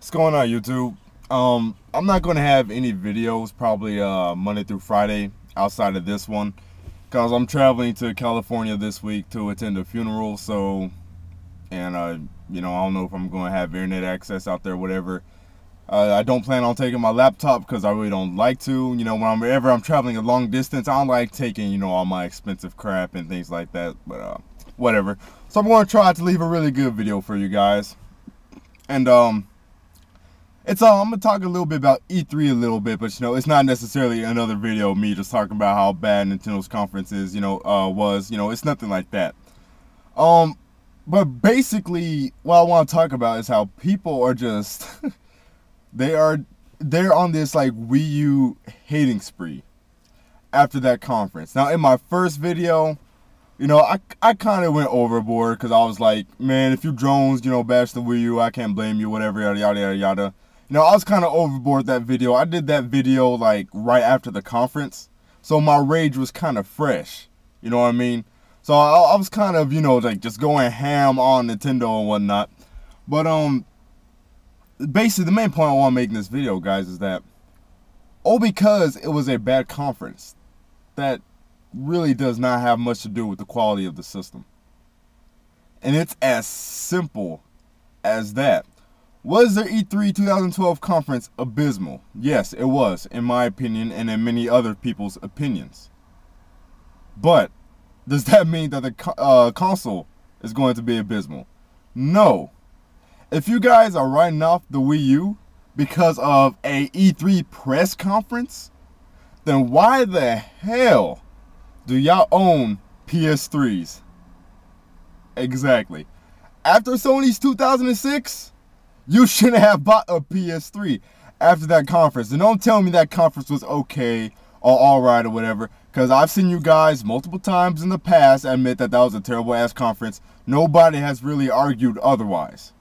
What's going on, YouTube? I'm not going to have any videos probably Monday through Friday outside of this one because I'm traveling to California this week to attend a funeral. So, and I don't know if I'm going to have internet access out there, whatever. I don't plan on taking my laptop because I really don't like to. Whenever I'm traveling a long distance, I don't like taking all my expensive crap and things like that. But whatever. So I'm going to try to leave a really good video for you guys. And I'm gonna talk a little bit about E3 a little bit, but it's not necessarily another video of me just talking about how bad Nintendo's conference is, was. It's nothing like that. But basically what I want to talk about is how people are just they're on this like Wii U hating spree after that conference. Now in my first video, I kind of went overboard because I was like, man, if you drones, bash the Wii U, I can't blame you, whatever, yada yada yada yada. I was kind of overboard that video. I did that video like right after the conference, so my rage was kind of fresh. You know what I mean? So I was kind of, like just going ham on Nintendo and whatnot. But basically the main point I want to make in this video, guys, is that because it was a bad conference, that really does not have much to do with the quality of the system. And it's as simple as that. Was their E3 2012 conference abysmal? Yes, it was, in my opinion and in many other people's opinions. But does that mean that the console is going to be abysmal? No. If you guys are writing off the Wii U because of a E3 press conference, then why the hell do y'all own PS3s? Exactly. After Sony's 2006, you shouldn't have bought a PS3 after that conference. And don't tell me that conference was okay or alright or whatever, because I've seen you guys multiple times in the past admit that that was a terrible ass conference. Nobody has really argued otherwise.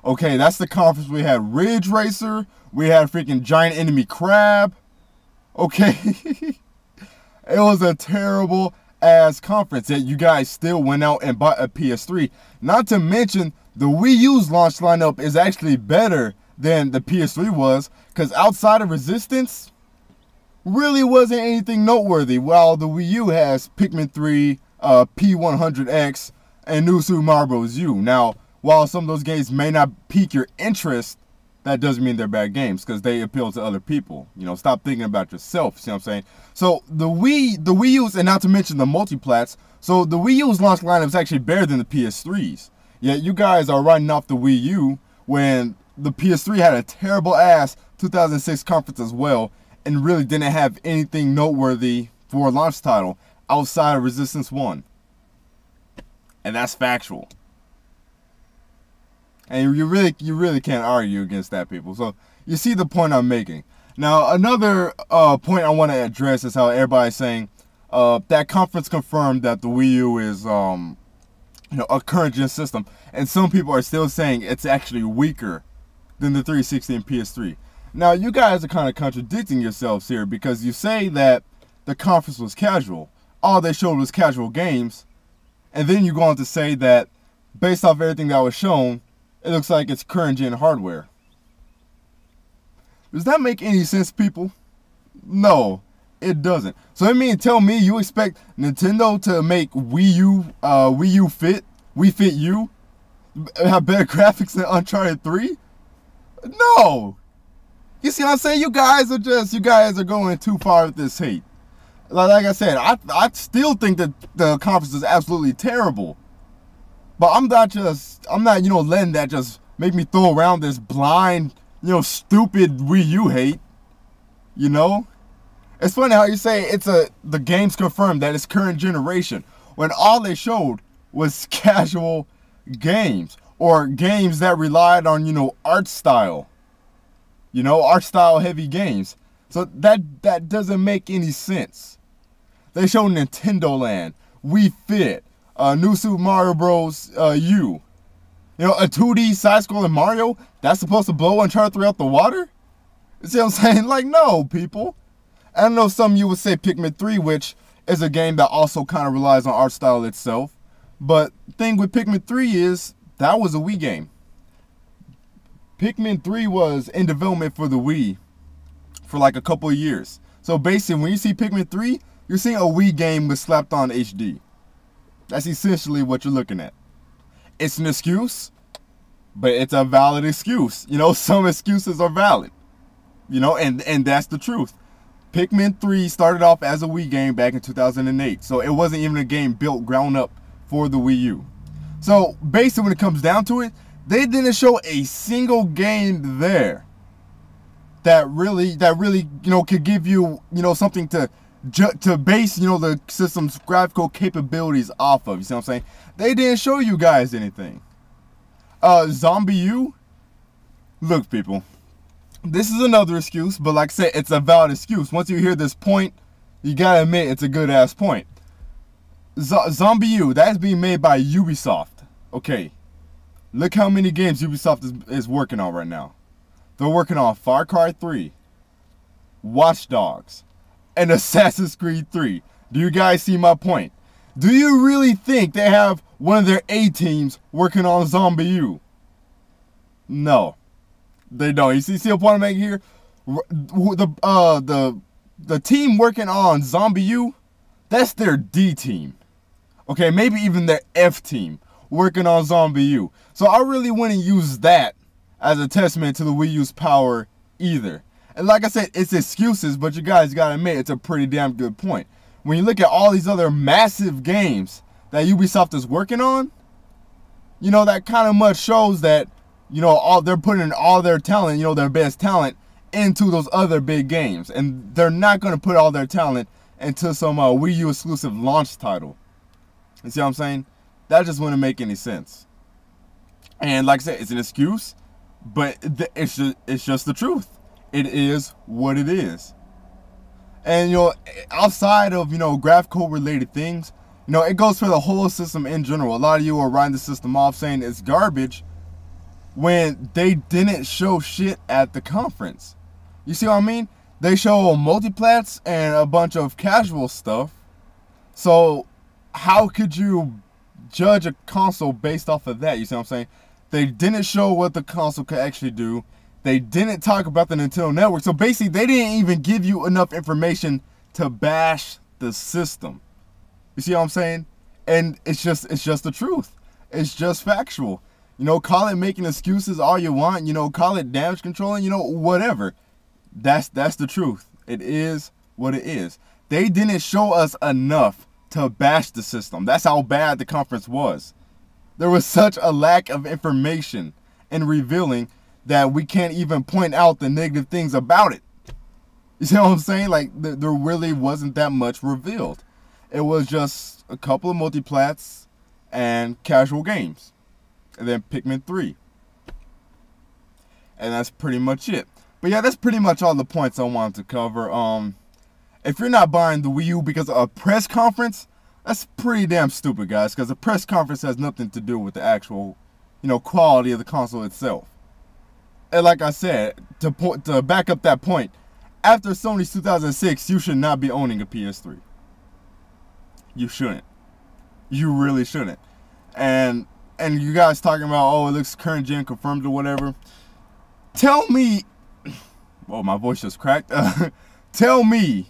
Okay, that's the conference we had Ridge Racer, we had freaking Giant Enemy Crab. Okay. It was a terrible ass conference, yet you guys still went out and bought a PS3. Not to mention, the Wii U's launch lineup is actually better than the PS3 was, because outside of Resistance, really wasn't anything noteworthy, while the Wii U has Pikmin 3, P100X, and New Super Mario Bros. U. Now, while some of those games may not pique your interest, that doesn't mean they're bad games, because they appeal to other people. Stop thinking about yourself, see what I'm saying? So the Wii U's, and not to mention the multiplats, so the Wii U's launch lineup is actually better than the PS3's. Yet you guys are writing off the Wii U when the PS3 had a terrible ass 2006 conference as well, and really didn't have anything noteworthy for a launch title outside of Resistance 1. And that's factual. And you really can't argue against that, people. So you see the point I'm making. Now another point I want to address is how everybody's saying that conference confirmed that the Wii U is a current gen system, and some people are still saying it's actually weaker than the 360 and PS3. Now you guys are kind of contradicting yourselves here, because you say that the conference was casual, all they showed was casual games, and then you go on to say that based off everything that was shown, it looks like it's current gen hardware. Does that make any sense, people? No, it doesn't. So I mean, tell me you expect Nintendo to make Wii U Fit, Wii Fit U, have better graphics than Uncharted 3? No. You see what I'm saying? You guys are going too far with this hate. Like I said, I still think that the conference is absolutely terrible. But I'm not letting that just make me throw around this blind, stupid Wii U hate. It's funny how you say the game's confirmed that it's current generation, when all they showed was casual games, or games that relied on, art style. Art style heavy games. So that doesn't make any sense. They showed Nintendo Land, Wii Fit, New Super Mario Bros. U. A 2D side-scrolling Mario that's supposed to blow Uncharted 3 out the water? You see what I'm saying? Like, no, people. I know some of you would say Pikmin 3, which is a game that also kind of relies on art style itself. But the thing with Pikmin 3 is that was a Wii game. Pikmin 3 was in development for the Wii for like a couple of years. So basically, when you see Pikmin 3, you're seeing a Wii game with slapped on HD. That's essentially what you're looking at. It's an excuse, but it's a valid excuse. You know, some excuses are valid. You know, and that's the truth. Pikmin 3 started off as a Wii game back in 2008. So it wasn't even a game built ground up for the Wii U. So basically, when it comes down to it, they didn't show a single game there that really, you know, could give you, you know, something to base, you know, the system's graphical capabilities off of. You see what I'm saying? They didn't show you guys anything. Zombie U? Look, people, this is another excuse, but like I said, it's a valid excuse. Once you hear this point, you gotta admit it's a good-ass point. Zombie U, that is being made by Ubisoft. Okay, look how many games Ubisoft is working on right now. They're working on Far Cry 3, Watch Dogs, and Assassin's Creed 3. Do you guys see my point? Do you really think they have one of their A-teams working on Zombie U? No, they don't. You see the point I'm making here? The team working on Zombie U, that's their D team. Okay, maybe even their F team working on Zombie U. So I really wouldn't use that as a testament to the Wii U's power either. And like I said, it's excuses, but you guys gotta admit it's a pretty damn good point. When you look at all these other massive games that Ubisoft is working on, you know, that kind of much shows that, you know, they're putting all their talent, you know, their best talent into those other big games. And they're not going to put all their talent into some Wii U exclusive launch title. You see what I'm saying? That just wouldn't make any sense. And like I said, it's an excuse, but it's just the truth. It is what it is. And, you know, outside of, you know, graphical related things, you know, it goes for the whole system in general. A lot of you are writing the system off saying it's garbage when they didn't show shit at the conference. You see what I mean? They show multiplats and a bunch of casual stuff. So how could you judge a console based off of that? You see what I'm saying? They didn't show what the console could actually do. They didn't talk about the Nintendo Network. So basically, they didn't even give you enough information to bash the system. You see what I'm saying? And it's just the truth. It's just factual. You know, call it making excuses all you want. You know, call it damage controlling. You know, whatever. That's the truth. It is what it is. They didn't show us enough to bash the system. That's how bad the conference was. There was such a lack of information and revealing that we can't even point out the negative things about it. You see what I'm saying? Like, there really wasn't that much revealed. It was just a couple of multiplats and casual games. And then Pikmin 3. And that's pretty much it. But yeah, that's pretty much all the points I wanted to cover. If you're not buying the Wii U because of a press conference, that's pretty damn stupid, guys. Because a press conference has nothing to do with the actual, you know, quality of the console itself. And like I said, to back up that point, after Sony's 2006, you should not be owning a PS3. You shouldn't. You really shouldn't. And you guys talking about, oh, it looks current gen confirmed or whatever. Tell me, oh, my voice just cracked. Tell me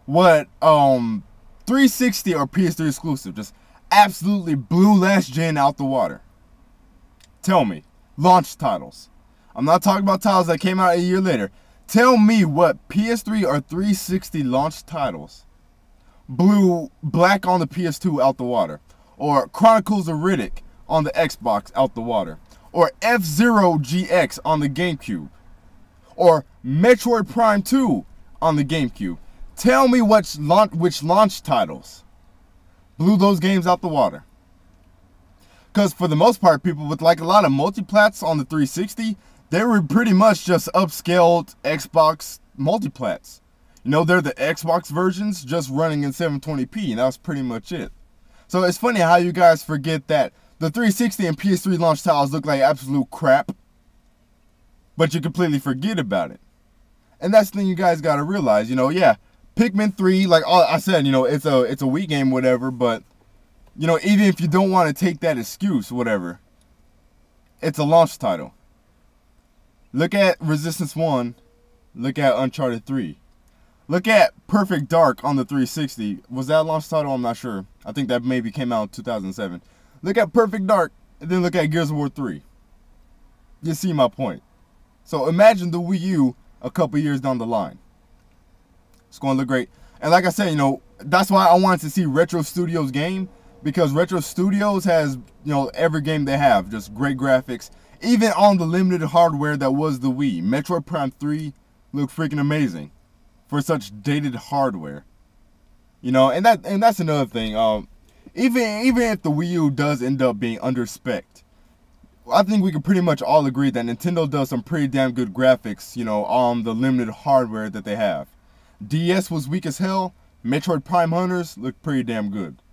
what 360 or PS3 exclusive just absolutely blew last gen out the water. Tell me. Launch titles. I'm not talking about titles that came out a year later. Tell me what PS3 or 360 launch titles blew Black on the PS2 out the water, or Chronicles of Riddick on the Xbox out the water, or F-Zero GX on the GameCube, or Metroid Prime 2 on the GameCube. Tell me which launch titles blew those games out the water. Because for the most part, people with like a lot of multiplats on the 360, they were pretty much just upscaled Xbox multiplats. You know, they're the Xbox versions just running in 720p, and that was pretty much it. So it's funny how you guys forget that the 360 and PS3 launch titles look like absolute crap, but you completely forget about it. And that's the thing you guys got to realize. You know, yeah, Pikmin 3, like I said, you know, it's a Wii game, whatever, but, you know, even if you don't want to take that excuse, whatever, it's a launch title. Look at Resistance 1. Look at Uncharted 3. Look at Perfect Dark on the 360. Was that a launch title? I'm not sure. I think that maybe came out in 2007. Look at Perfect Dark, and then look at Gears of War 3. You see my point. So imagine the Wii U a couple years down the line. It's going to look great. And like I said, that's why I wanted to see Retro Studios' game, because Retro Studios has, every game they have, just great graphics. Even on the limited hardware that was the Wii, Metroid Prime 3 looked freaking amazing for such dated hardware. And that's another thing. Even if the Wii U does end up being under-spec'd, I think we can pretty much all agree that Nintendo does some pretty damn good graphics, on the limited hardware that they have. DS was weak as hell. Metroid Prime Hunters looked pretty damn good.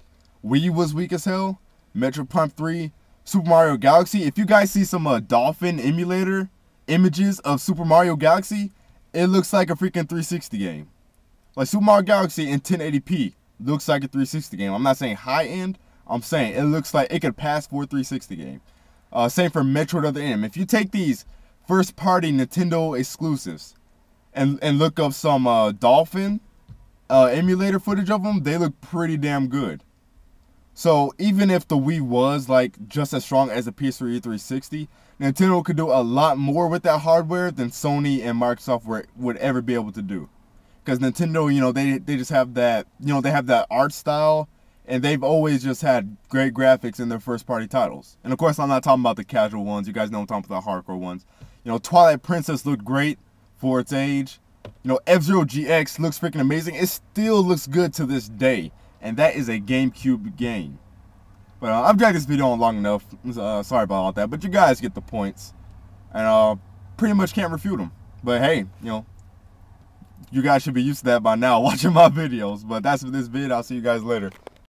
Wii was weak as hell. Metroid Prime 3, Super Mario Galaxy. If you guys see some Dolphin emulator images of Super Mario Galaxy, it looks like a freaking 360 game. Like Super Mario Galaxy in 1080p looks like a 360 game. I'm not saying high end. I'm saying it looks like it could pass for a 360 game. Same for Metroid Other M. If you take these first party Nintendo exclusives and look up some Dolphin emulator footage of them, they look pretty damn good. So even if the Wii was like just as strong as the PS3 360, Nintendo could do a lot more with that hardware than Sony and Microsoft would ever be able to do. Because Nintendo, they just have that, they have that art style, and they've always just had great graphics in their first party titles. And of course, I'm not talking about the casual ones. You guys know I'm talking about the hardcore ones. Twilight Princess looked great for its age. F-Zero GX looks freaking amazing. It still looks good to this day. And that is a GameCube game. But I've dragged this video on long enough. Sorry about all that. But you guys get the points. And pretty much can't refute them. But hey, you guys should be used to that by now watching my videos. But that's for this vid. I'll see you guys later.